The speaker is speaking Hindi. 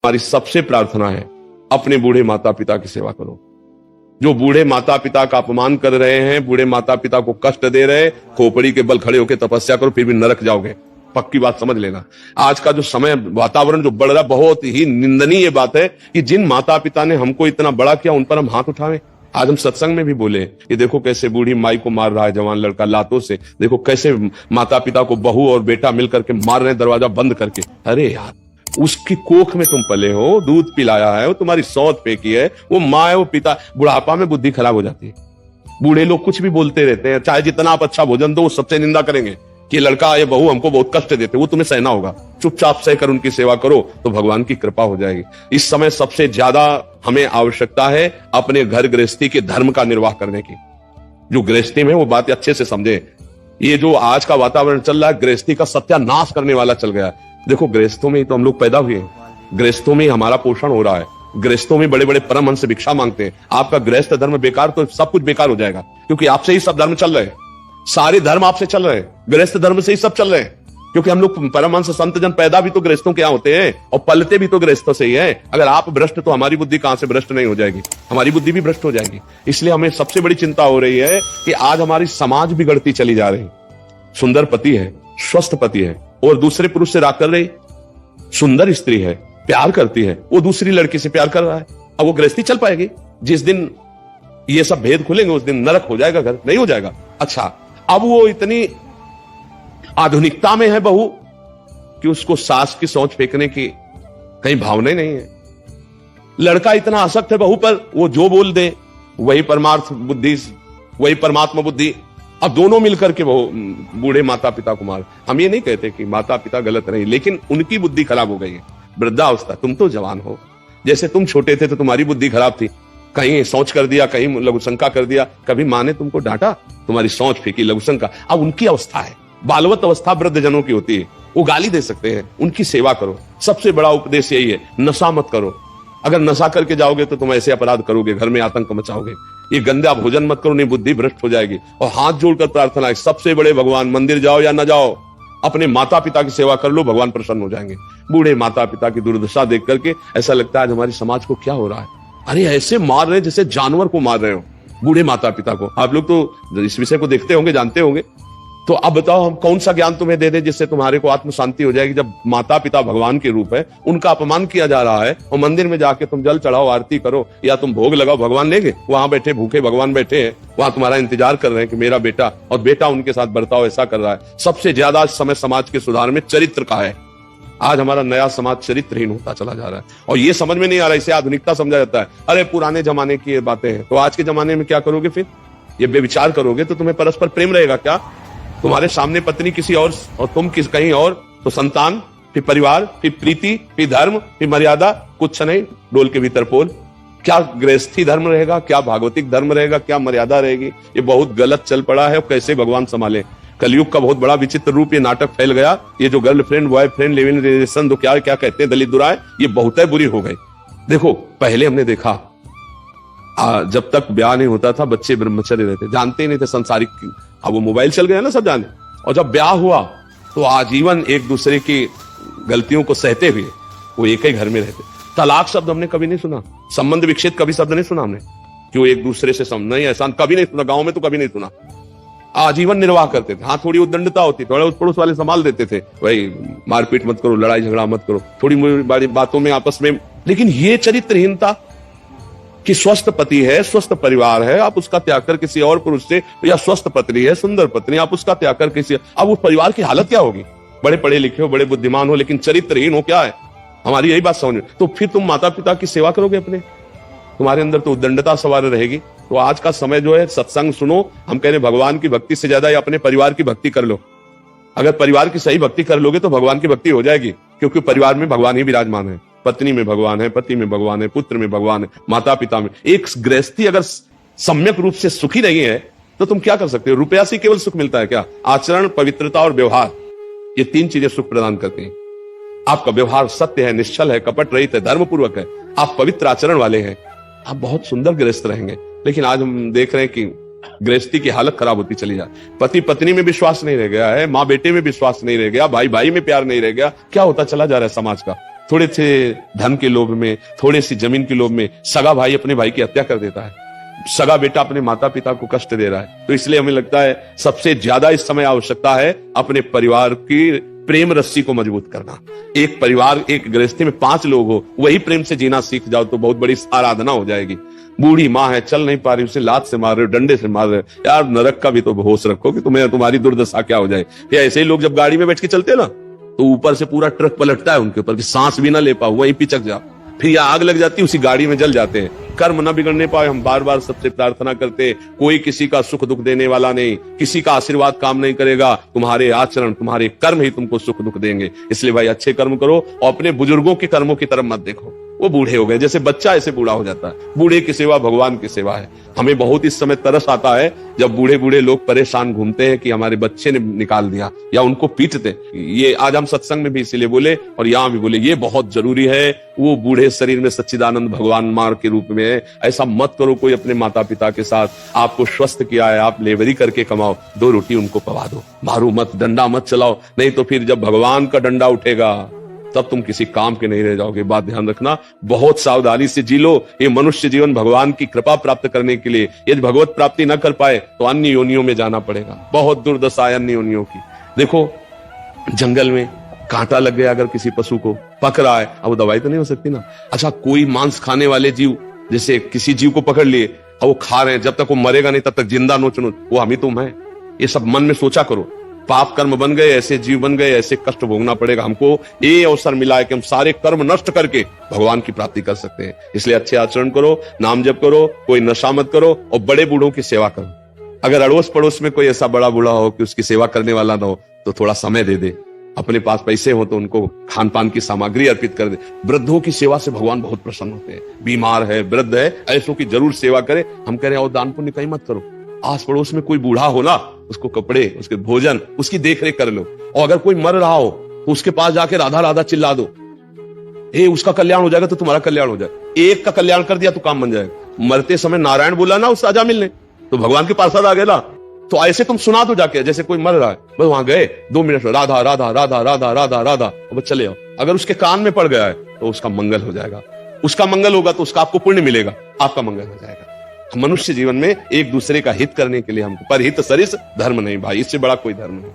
हमारी सबसे प्रार्थना है, अपने बूढ़े माता पिता की सेवा करो। जो बूढ़े माता पिता का अपमान कर रहे हैं, बूढ़े माता पिता को कष्ट दे रहे, खोपड़ी के बल खड़े होकर तपस्या करो, फिर भी नरक जाओगे। पक्की बात समझ लेना। आज का जो समय वातावरण जो बढ़ रहा है, बहुत ही निंदनीय बात है कि जिन माता पिता ने हमको इतना बड़ा किया उन पर हम हाथ उठावें। आज हम सत्संग में भी बोले कि देखो कैसे बूढ़ी माई को मार रहा है जवान लड़का लातों से, देखो कैसे माता पिता को बहू और बेटा मिलकर के मार रहे हैं दरवाजा बंद करके। अरे यार, उसकी कोख में तुम पले हो, दूध पिलाया है, वो तुम्हारी सौत फेंकी है, वो माँ है, वो पिता। बुढ़ापा में बुद्धि खराब हो जाती है। बूढ़े लोग कुछ भी बोलते रहते हैं, चाहे जितना आप अच्छा भोजन दो, वो सबसे निंदा करेंगे कि लड़का ये बहू हमको बहुत कष्ट देते, वो तुम्हें सहना होगा। चुपचाप सहकर उनकी सेवा करो तो भगवान की कृपा हो जाएगी। इस समय सबसे ज्यादा हमें आवश्यकता है अपने घर गृहस्थी के धर्म का निर्वाह करने की। जो गृहस्थी में वो बात अच्छे से समझे। ये जो आज का वातावरण चल रहा है, गृहस्थी का सत्यानाश करने वाला चल गया है। देखो, गृहस्थों में ही तो हम लोग पैदा हुए हैं, गृहस्थों में ही हमारा पोषण हो रहा है, गृहस्थों में बड़े बड़े परमहंस से भिक्षा मांगते हैं। आपका गृहस्थ धर्म बेकार तो सब कुछ बेकार हो जाएगा, क्योंकि आपसे ही सब धर्म चल रहे हैं, सारे धर्म आपसे चल रहे हैं, गृहस्थ धर्म से ही सब चल रहे हैं। क्योंकि हम लोग परमहंस संत जन पैदा भी तो गृहस्थों के यहाँ होते हैं और पलते भी तो गृहस्थों से ही है। अगर आप भ्रष्ट तो हमारी बुद्धि कहां से भ्रष्ट नहीं हो जाएगी, हमारी बुद्धि भी भ्रष्ट हो जाएगी। इसलिए हमें सबसे बड़ी चिंता हो रही है कि आज हमारी समाज बिगड़ती चली जा रही। सुंदर पति है, स्वस्थ पति है और दूसरे पुरुष से राग कर रही, सुंदर स्त्री है, प्यार करती है, वो दूसरी लड़की से प्यार कर रहा है। अब वो गृहस्थी चल पाएगी? जिस दिन ये सब भेद खुलेंगे उस दिन नरक हो जाएगा, घर नहीं हो जाएगा। अच्छा, अब वो इतनी आधुनिकता में है बहू कि उसको सास की सोच फेंकने की कहीं भावना ही नहीं है। लड़का इतना आसक्त है बहू पर, वो जो बोल दे वही परमार्थ बुद्धि, वही परमात्मा बुद्धि। अब दोनों मिलकर के वो बूढ़े माता पिता को मार। हम ये नहीं कहते कि माता पिता गलत नहीं, लेकिन उनकी बुद्धि खराब हो गई है। वृद्धावस्था, तुम तो जवान हो, जैसे तुम छोटे थे तो तुम्हारी बुद्धि खराब थी, कहीं सोच कर दिया, कहीं लघुशंका कर दिया, कभी माँ ने तुमको डांटा, तुम्हारी सोच फेंकी, लघुशंका। अब उनकी अवस्था है, बालवत अवस्था वृद्ध जनों की होती है, वो गाली दे सकते हैं, उनकी सेवा करो। सबसे बड़ा उपदेश यही है, नशा मत करो। अगर नशा करके जाओगे तो तुम ऐसे अपराध करोगे, घर में आतंक मचाओगे। ये गंदा भोजन मत करो, नहीं बुद्धि भ्रष्ट हो जाएगी। और हाथ जोड़कर प्रार्थना है, सबसे बड़े भगवान, मंदिर जाओ या ना जाओ, अपने माता पिता की सेवा कर लो, भगवान प्रसन्न हो जाएंगे। बूढ़े माता पिता की दुर्दशा देख करके ऐसा लगता है आज हमारी समाज को क्या हो रहा है। अरे ऐसे मार रहे जैसे जानवर को मार रहे हो, बूढ़े माता पिता को। आप लोग तो इस विषय को देखते होंगे, जानते होंगे। तो अब बताओ हम कौन सा ज्ञान तुम्हें दे दे जिससे तुम्हारे को आत्म शांति हो जाएगी। जब माता पिता भगवान के रूप है, उनका अपमान किया जा रहा है और मंदिर में जाके तुम जल चढ़ाओ, आरती करो या तुम भोग लगाओ, भगवान लेंगे? वहां बैठे भूखे भगवान बैठे हैं, वहां तुम्हारा इंतजार कर रहे हैं कि मेरा बेटा, और बेटा उनके साथ बर्ताव ऐसा कर रहा है। सबसे ज्यादा समय समाज के सुधार में चरित्र का है। आज हमारा नया समाज चरित्रहीन होता चला जा रहा है और ये समझ में नहीं आ रहा है। इसे आधुनिकता समझा जाता है। अरे पुराने जमाने की ये बातें हैं, तो आज के जमाने में क्या करोगे? फिर ये बेविचार करोगे तो तुम्हें परस्पर प्रेम रहेगा क्या? तुम्हारे सामने पत्नी किसी और तुम कहीं और, तो संतान, फिर परिवार, फिर प्रीति, फिर धर्म, फिर मर्यादा, कुछ नहीं, डोल के भीतर पोल। क्या गृहस्थी धर्म रहेगा? क्या भागवतिक धर्म रहेगा? क्या मर्यादा रहेगी? ये बहुत गलत चल पड़ा है और कैसे भगवान संभाले। कलयुग का बहुत बड़ा विचित्र रूप ये नाटक फैल गया। ये जो गर्लफ्रेंड बॉयफ्रेंड लिविंग रिलेशन, तो क्या क्या कहते हैं, दलित दुराए, ये बहुत है बुरी हो गई। देखो, पहले हमने देखा जब तक ब्याह नहीं होता था बच्चे ब्रह्मचर्य रहते, जानते ही नहीं थे संसारिक। अब वो मोबाइल चल गया ना सब जाने, और जब ब्याह हुआ तो आजीवन एक दूसरे की गलतियों को सहते हुए वो एक ही घर में रहते। तलाक शब्द हमने कभी नहीं सुना, संबंध विच्छेद कभी शब्द नहीं सुना हमने, क्यों एक दूसरे से समझना ही एहसान कभी नहीं सुना, गांव में तो कभी नहीं सुना। आजीवन निर्वाह करते थे। हाँ, थोड़ी उद्दंडता होती, थोड़ा उस पड़ोस वाले संभाल देते थे, भाई मारपीट मत करो, लड़ाई झगड़ा मत करो, थोड़ी बड़ी बातों में आपस में। लेकिन ये चरित्रहीनता कि स्वस्थ पति है, स्वस्थ परिवार है, आप उसका त्याग कर किसी और पुरुष से, या स्वस्थ पत्नी है, सुंदर पत्नी, आप उसका त्याग कर किसी, अब उस परिवार की हालत क्या होगी? बड़े पढ़े लिखे हो, बड़े बुद्धिमान हो, लेकिन चरित्रहीन हो, क्या है? हमारी यही बात समझ में। तो फिर तुम माता पिता की सेवा करोगे अपने? तुम्हारे अंदर तो उद्दंडता सवार रहेगी। तो आज का समय जो है, सत्संग सुनो। हम कह रहे भगवान की भक्ति से ज्यादा या अपने परिवार की भक्ति कर लो। अगर परिवार की सही भक्ति कर लोगे तो भगवान की भक्ति हो जाएगी, क्योंकि परिवार में भगवान ही विराजमान है। पत्नी में भगवान है, पति में भगवान है, पुत्र में भगवान है, माता पिता में। एक गृहस्थी अगर सम्यक रूप से सुखी नहीं है तो तुम क्या कर सकते हो? रुपया से केवल सुख मिलता है क्या? आचरण, पवित्रता और व्यवहार, ये तीन चीजें सुख प्रदान करती हैं। आपका व्यवहार सत्य है, निश्चल है, कपट रहित है, धर्मपूर्वक है, आप पवित्र आचरण वाले हैं, आप बहुत सुंदर गृहस्थ रहेंगे। लेकिन आज हम देख रहे हैं कि गृहस्थी की हालत खराब होती चली जा रही। पति पत्नी में विश्वास नहीं रह गया है, माँ बेटे में विश्वास नहीं रह गया, भाई भाई में प्यार नहीं रह गया। क्या होता चला जा रहा है समाज का? थोड़े से धन के लोभ में, थोड़े सी जमीन के लोभ में सगा भाई अपने भाई की हत्या कर देता है, सगा बेटा अपने माता पिता को कष्ट दे रहा है। तो इसलिए हमें लगता है सबसे ज्यादा इस समय आवश्यकता है अपने परिवार की प्रेम रस्सी को मजबूत करना। एक परिवार, एक गृहस्थी में 5 लोग हो, वही प्रेम से जीना सीख जाओ तो बहुत बड़ी आराधना हो जाएगी। बूढ़ी माँ है, चल नहीं पा रही, उसे लात से मार रहे हो, डंडे से मार रहे हो, यार नरक का भी तो होश रखो कि तुम्हें तुम्हारी दुर्दशा क्या हो जाए। या ऐसे ही लोग जब गाड़ी में बैठ के चलते ना तो ऊपर से पूरा ट्रक पलटता है उनके ऊपर कि सांस भी ना ले पाओ, वहीं पिचक जाओ, फिर या आग लग जाती है, उसी गाड़ी में जल जाते हैं। कर्म न बिगड़ने पाए, हम बार बार सबसे प्रार्थना करते, कोई किसी का सुख दुख देने वाला नहीं, किसी का आशीर्वाद काम नहीं करेगा, तुम्हारे आचरण, तुम्हारे कर्म ही तुमको सुख दुख देंगे। इसलिए भाई अच्छे कर्म करो और अपने बुजुर्गों के कर्मों की तरफ मत देखो। वो बूढ़े हो गए, जैसे बच्चा ऐसे बूढ़ा हो जाता है। बूढ़े की सेवा भगवान की सेवा है। हमें बहुत इस समय तरस आता है जब बूढ़े बूढ़े लोग परेशान घूमते हैं कि हमारे बच्चे ने निकाल दिया या उनको पीटते। ये आज हम सत्संग में भी इसीलिए बोले और यहाँ भी बोले, ये बहुत जरूरी है। वो बूढ़े शरीर में सच्चिदानंद भगवान मार के रूप में है। ऐसा मत करो कोई अपने माता पिता के साथ। आपको स्वस्थ किया है, आप लेबरी करके कमाओ, 2 रोटी उनको पवा दो, मारो मत, डंडा मत चलाओ, नहीं तो फिर जब भगवान का डंडा उठेगा तब तुम किसी काम के नहीं रह जाओगे। बात ध्यान रखना, बहुत सावधानी से जी लो। ये मनुष्य जीवन भगवान की कृपा प्राप्त करने के लिए, यदि भगवत प्राप्ति न कर पाए तो अन्य योनियों में जाना पड़ेगा। बहुत दुर्दशा है अन्य योनियों की। देखो जंगल में कांटा लग गया अगर किसी पशु को, पक रहा है, अब वो दवाई तो नहीं हो सकती ना। अच्छा, कोई मांस खाने वाले जीव, जैसे किसी जीव को पकड़ लिए और वो खा रहे हैं, जब तक वो मरेगा नहीं तब तक जिंदा नोच नोच, वो हम ही तुम है। ये सब मन में सोचा करो। पाप कर्म बन गए, ऐसे जीव बन गए, ऐसे कष्ट भोगना पड़ेगा हमको। ये अवसर मिला है कि हम सारे कर्म नष्ट करके भगवान की प्राप्ति कर सकते हैं। इसलिए अच्छे आचरण करो, नाम जप करो, कोई नशा मत करो और बड़े बूढ़ों की सेवा करो। अगर अड़ोस पड़ोस में कोई ऐसा बड़ा बूढ़ा हो कि उसकी सेवा करने वाला ना हो तो थोड़ा समय दे दे। अपने पास पैसे हो तो उनको खान पान की सामग्री अर्पित कर दे। वृद्धों की सेवा से भगवान बहुत प्रसन्न होते हैं। बीमार है, वृद्ध है, ऐसों की जरूर सेवा करे। हम कह रहे हैं और दान पुण्य कहीं मत करो। आस पड़ोस में कोई बूढ़ा हो ना, उसको कपड़े, उसके भोजन, उसकी देखरेख कर लो। और अगर कोई मर रहा हो तो उसके पास जाके राधा राधा चिल्ला दो, उसका कल्याण हो जाएगा तो तुम्हारा कल्याण हो जाएगा। एक का कल्याण कर दिया तो काम बन जाएगा। मरते समय नारायण बोला ना उस राजा मिलने, तो भगवान के पार्षद आ गए ना। तो ऐसे तुम सुना दो जाके, जैसे कोई मर रहा है, बस वहां गए 2 मिनट राधा राधा राधा राधा राधा राधा, और बस चले आओ। अगर उसके कान में पड़ गया है तो उसका मंगल हो जाएगा। उसका मंगल होगा तो उसका आपको पुण्य मिलेगा, आपका मंगल हो जाएगा। मनुष्य जीवन में एक दूसरे का हित करने के लिए हमको, पर हित सरिस धर्म नहीं भाई, इससे बड़ा कोई धर्म नहीं।